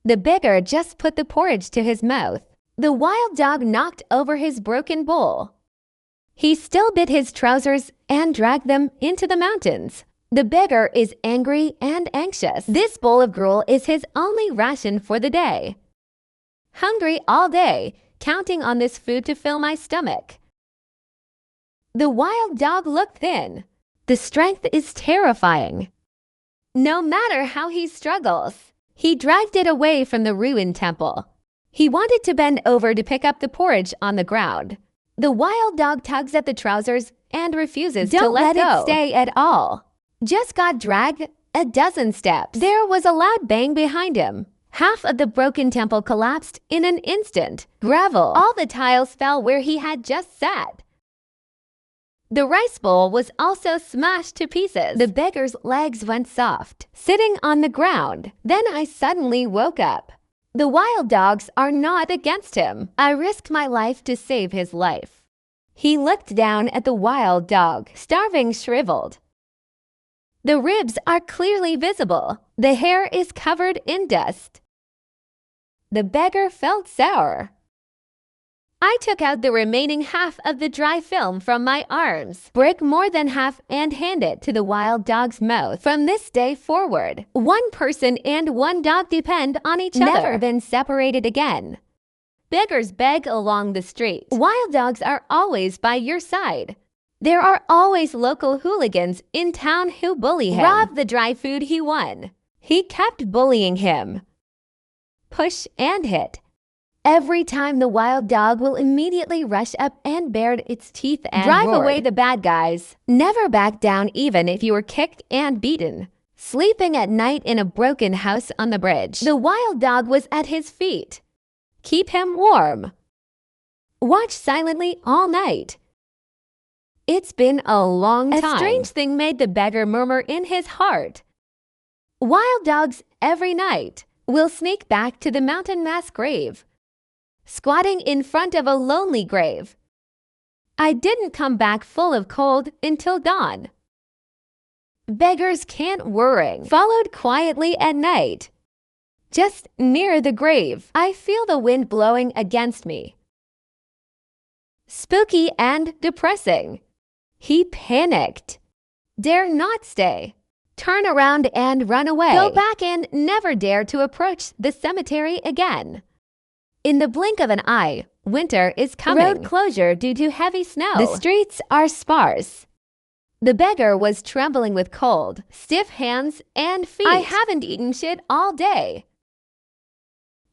The beggar just put the porridge to his mouth. The wild dog knocked over his broken bowl. He still bit his trousers and dragged them into the mountains. The beggar is angry and anxious. This bowl of gruel is his only ration for the day. Hungry all day, counting on this food to fill my stomach. The wild dog looked thin. The strength is terrifying. No matter how he struggles, he dragged it away from the ruined temple. He wanted to bend over to pick up the porridge on the ground. The wild dog tugs at the trousers and refuses to let it stay at all. Just got dragged a dozen steps. There was a loud bang behind him. Half of the broken temple collapsed in an instant. Gravel. All the tiles fell where he had just sat. The rice bowl was also smashed to pieces. The beggar's legs went soft, sitting on the ground. Then I suddenly woke up. The wild dogs are not against him. I risked my life to save his life. He looked down at the wild dog, starving, shriveled. The ribs are clearly visible. The hair is covered in dust. The beggar felt sour. I took out the remaining half of the dry film from my arms, break more than half, and hand it to the wild dog's mouth. From this day forward, one person and one dog depend on each other. Never been separated again. Beggars beg along the street. Wild dogs are always by your side. There are always local hooligans in town who bully him. Rob the dry food he won. He kept bullying him. Push and hit. Every time the wild dog will immediately rush up and bared its teeth and drive away the bad guys. Never back down even if you were kicked and beaten. Sleeping at night in a broken house on the bridge. The wild dog was at his feet. Keep him warm. Watch silently all night. It's been a long time. A strange thing made the beggar murmur in his heart. Wild dogs every night will sneak back to the mountain mass grave, squatting in front of a lonely grave. I didn't come back full of cold until dawn. Beggars can't worry. Followed quietly at night. Just near the grave, I feel the wind blowing against me. Spooky and depressing. He panicked. Dare not stay. Turn around and run away. Go back and never dare to approach the cemetery again. In the blink of an eye, winter is coming. Road closure due to heavy snow. The streets are sparse. The beggar was trembling with cold, stiff hands and feet. I haven't eaten shit all day.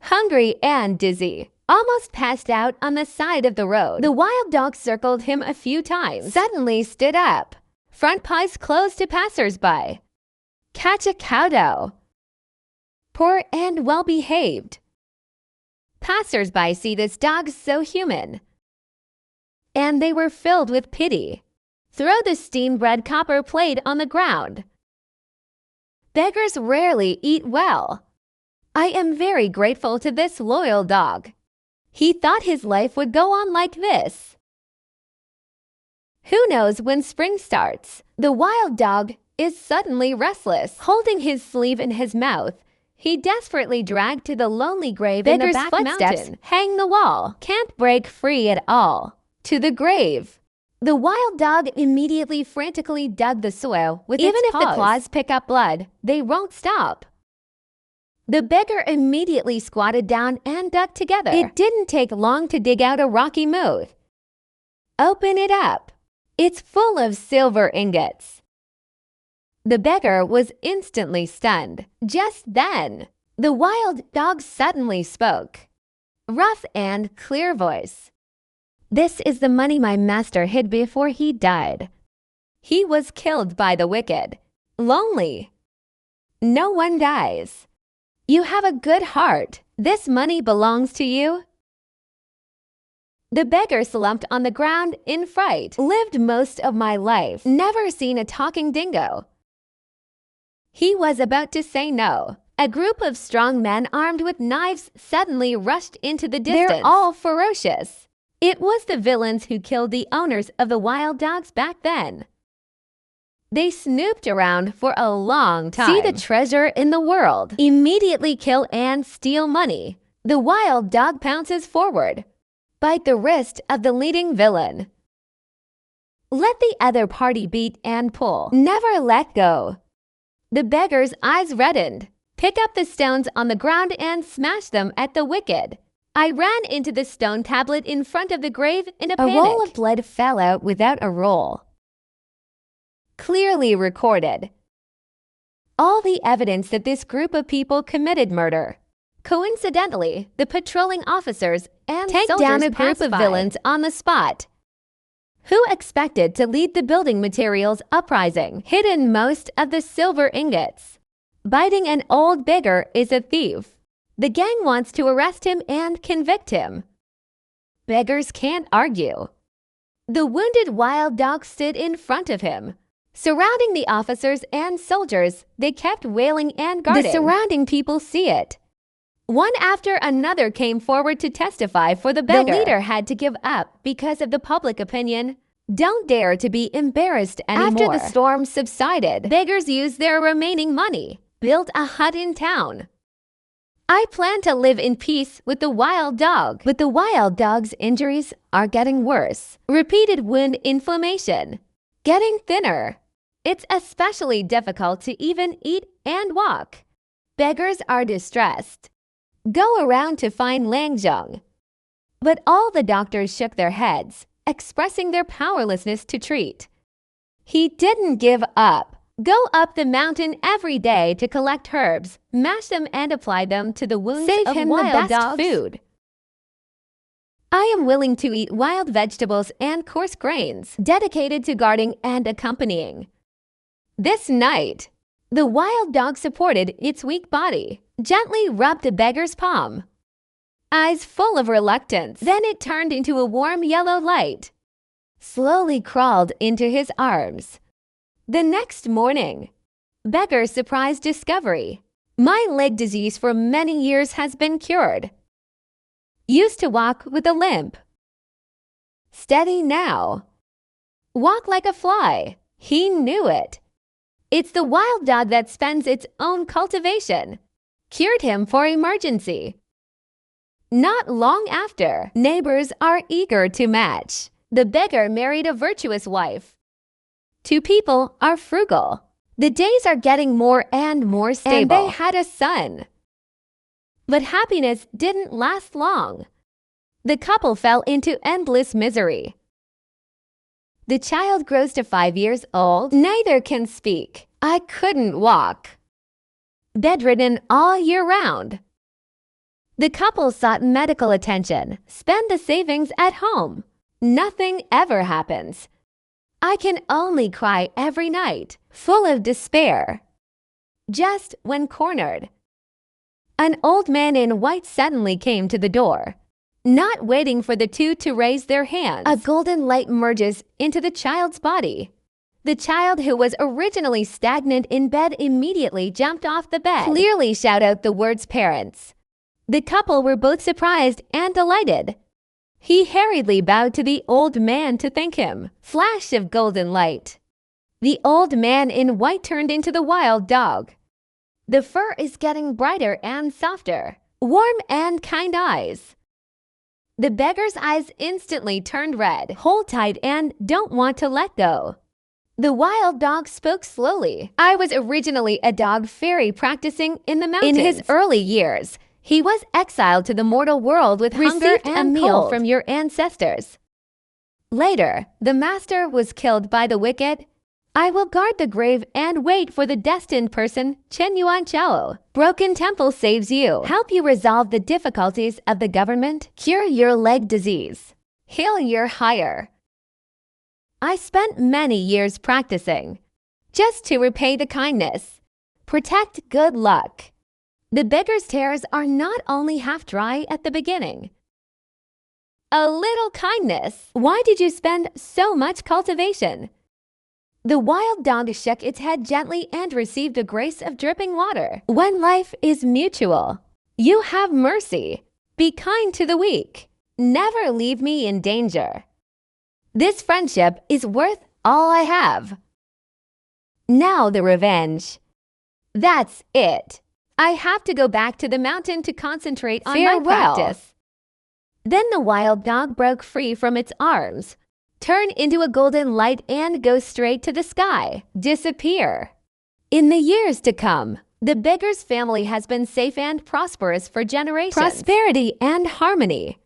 Hungry and dizzy. Almost passed out on the side of the road. The wild dog circled him a few times. Suddenly stood up. Front paws closed to passers-by. Catch a cow. Poor and well-behaved. Passers-by see this dog so human. And they were filled with pity. Throw the steamed bread copper plate on the ground. Beggars rarely eat well. I am very grateful to this loyal dog. He thought his life would go on like this. Who knows when spring starts? The wild dog is suddenly restless. Holding his sleeve in his mouth, he desperately dragged to the lonely grave in the back mountain. Hang the wall. Can't break free at all. To the grave. The wild dog immediately frantically dug the soil with its paws. Even if the claws pick up blood, they won't stop. The beggar immediately squatted down and dug together. It didn't take long to dig out a rocky mouth. Open it up. It's full of silver ingots. The beggar was instantly stunned. Just then, the wild dog suddenly spoke. Rough and clear voice. This is the money my master hid before he died. He was killed by the wicked. Lonely. No one dies. You have a good heart. This money belongs to you. The beggar slumped on the ground in fright. Lived most of my life. Never seen a talking dingo. He was about to say no. A group of strong men armed with knives suddenly rushed into the distance. They're all ferocious. It was the villains who killed the owners of the wild dogs back then. They snooped around for a long time. See the treasure in the world. Immediately kill and steal money. The wild dog pounces forward. Bite the wrist of the leading villain. Let the other party beat and pull. Never let go. The beggar's eyes reddened. Pick up the stones on the ground and smash them at the wicked. I ran into the stone tablet in front of the grave in a panic. A roll of blood fell out without a roll. Clearly recorded. All the evidence that this group of people committed murder. Coincidentally, the patrolling officers and take down a group of villains on the spot. Who expected to lead the building materials uprising? Hidden most of the silver ingots. Biting an old beggar is a thief. The gang wants to arrest him and convict him. Beggars can't argue. The wounded wild dog stood in front of him. Surrounding the officers and soldiers, they kept wailing and guarding. The surrounding people see it. One after another came forward to testify for the beggar. The leader had to give up because of the public opinion. Don't dare to be embarrassed anymore. After the storm subsided, beggars used their remaining money, built a hut in town. I plan to live in peace with the wild dog, but the wild dog's injuries are getting worse. Repeated wound inflammation, getting thinner. It's especially difficult to even eat and walk. Beggars are distressed. Go around to find Langzhong. But all the doctors shook their heads, expressing their powerlessness to treat. He didn't give up. Go up the mountain every day to collect herbs, mash them and apply them to the wounds. Save him the best food. I am willing to eat wild vegetables and coarse grains, dedicated to guarding and accompanying. This night, the wild dog supported its weak body, gently rubbed the beggar's palm. Eyes full of reluctance, then it turned into a warm yellow light. Slowly crawled into his arms. The next morning, beggar's surprised discovery. My leg disease for many years has been cured. Used to walk with a limp. Steady now. Walk like a fly. He knew it. It's the wild dog that spends its own cultivation. Cured him for emergency. Not long after, neighbors are eager to match. The beggar married a virtuous wife. Two people are frugal. The days are getting more and more stable. And they had a son. But happiness didn't last long. The couple fell into endless misery. The child grows to 5 years old. Neither can speak. I couldn't walk. Bedridden all year round. The couple sought medical attention. Spend the savings at home. Nothing ever happens. I can only cry every night, full of despair. Just when cornered, an old man in white suddenly came to the door. Not waiting for the two to raise their hands, a golden light merges into the child's body. The child, who was originally stagnant in bed, immediately jumped off the bed. Clearly shout out the words parents. The couple were both surprised and delighted. He hurriedly bowed to the old man to thank him. Flash of golden light. The old man in white turned into the wild dog. The fur is getting brighter and softer. Warm and kind eyes. The beggar's eyes instantly turned red. Hold tight and don't want to let go. The wild dog spoke slowly. I was originally a dog fairy practicing in the mountains. In his early years, he was exiled to the mortal world with hunger and a meal from your ancestors. Later, the master was killed by the wicked. I will guard the grave and wait for the destined person, Chen Yuan Chao. Broken temple saves you. Help you resolve the difficulties of the government. Cure your leg disease. Heal your hire. I spent many years practicing, just to repay the kindness. Protect good luck. The beggar's tears are not only half dry at the beginning. A little kindness. Why did you spend so much cultivation? The wild dog shook its head gently and received a grace of dripping water. When life is mutual, you have mercy. Be kind to the weak. Never leave me in danger. This friendship is worth all I have. Now the revenge. That's it. I have to go back to the mountain to concentrate on my practice. Then the wild dog broke free from its arms, turned into a golden light and go straight to the sky, disappear. In the years to come, the beggar's family has been safe and prosperous for generations. Prosperity and harmony.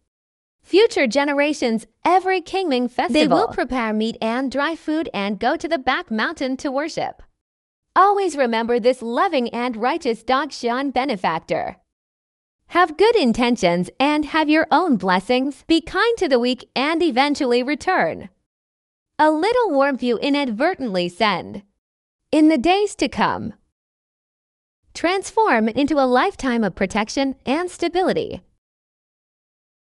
Future generations, every Qingming festival, they will prepare meat and dry food and go to the back mountain to worship. Always remember this loving and righteous dog Shan benefactor. Have good intentions and have your own blessings. Be kind to the weak and eventually return. A little warmth you inadvertently send. In the days to come, transform into a lifetime of protection and stability.